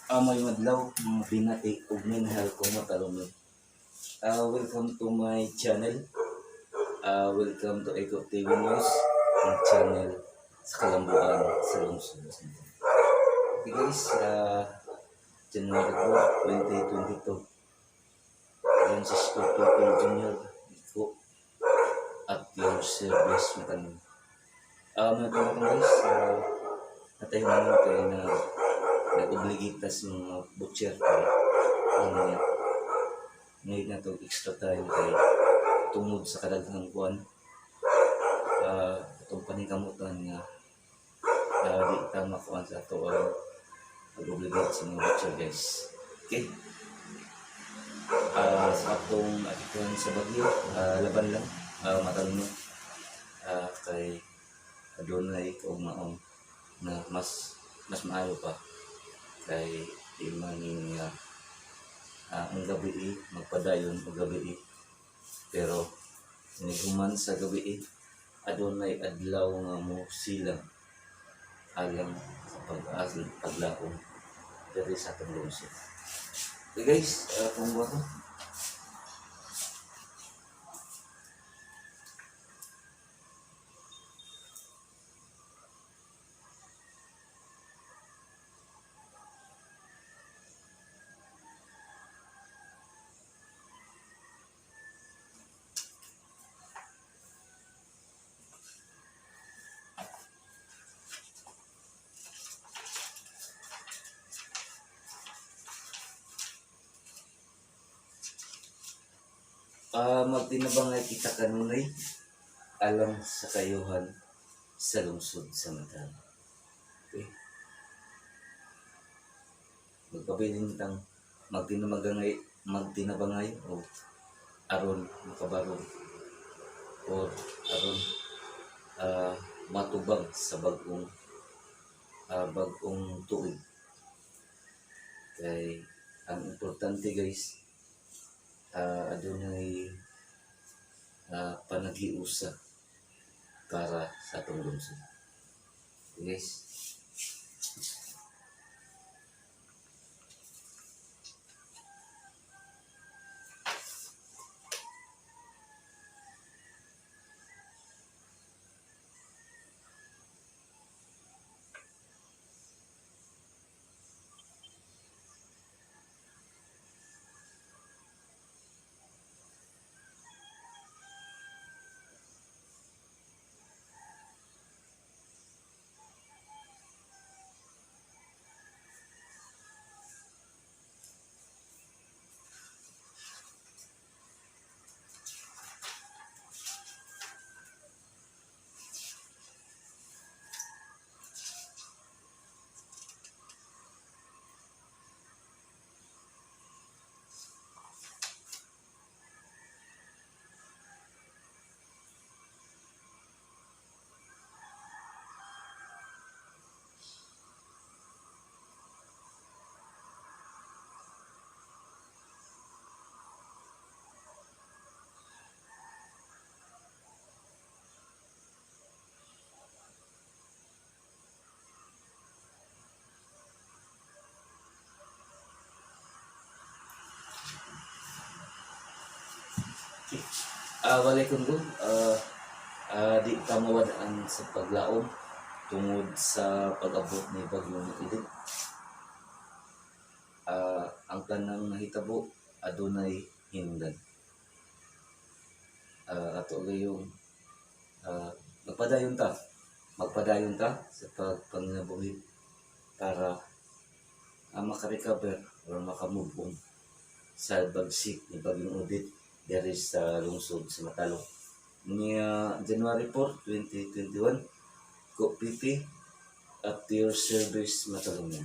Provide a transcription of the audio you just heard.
May madlaw, mga binati ug minahal ko Matalomnon. Welcome to my channel. Welcome to Eco TV News, ang channel sa Kalambuan sa lungsod. Okay guys, January 4, 2022. Yan si PEPE JR ko at your service Matalom. Mga tanong guys, natay naman kayo na nag-obligita sa mga butcher kaya ngayon na ito extra time kay tungod sa kadaghang kuwan itong panikamutan nga di tama kuwan sa ito nag-obligate sa mga butcher guys. Okay, sa atong atikuhan sa Bagyo, Laban lang, Matalom kay adunay kaugmaon na mas maayo pa kay imangin nga ang gabi magpadayon ang gabi pero niguman sa gabi adunay adlaw nga mo silang alang sa pag-asal paglaom diri sa atong lungsod. Okay guys, kung bago magtinabangay kita kanunay alang sa kaayuhan sa lungsod sa Matalom. Okay, magpabilintang magtinabangay o aron makabarog o aron matubag sa bagong tuig. Kay ang importante guys, adunay panagiusa para sa atong lungsod. Okay guys, walay kundo di ka mawadaan sa paglaom tungod sa pag-abot ni Bagyong Idit. Ang tanang nahitabo adunay hinungdan. Ato gayong magpadayon ta sa pagpanginabuhi para makarecover o makamove on sa bagsik ni Bagyong Idit diri sa lungsod sa Matalom. Niya January 4, 2021, ko PEPE at your service Matalomnon.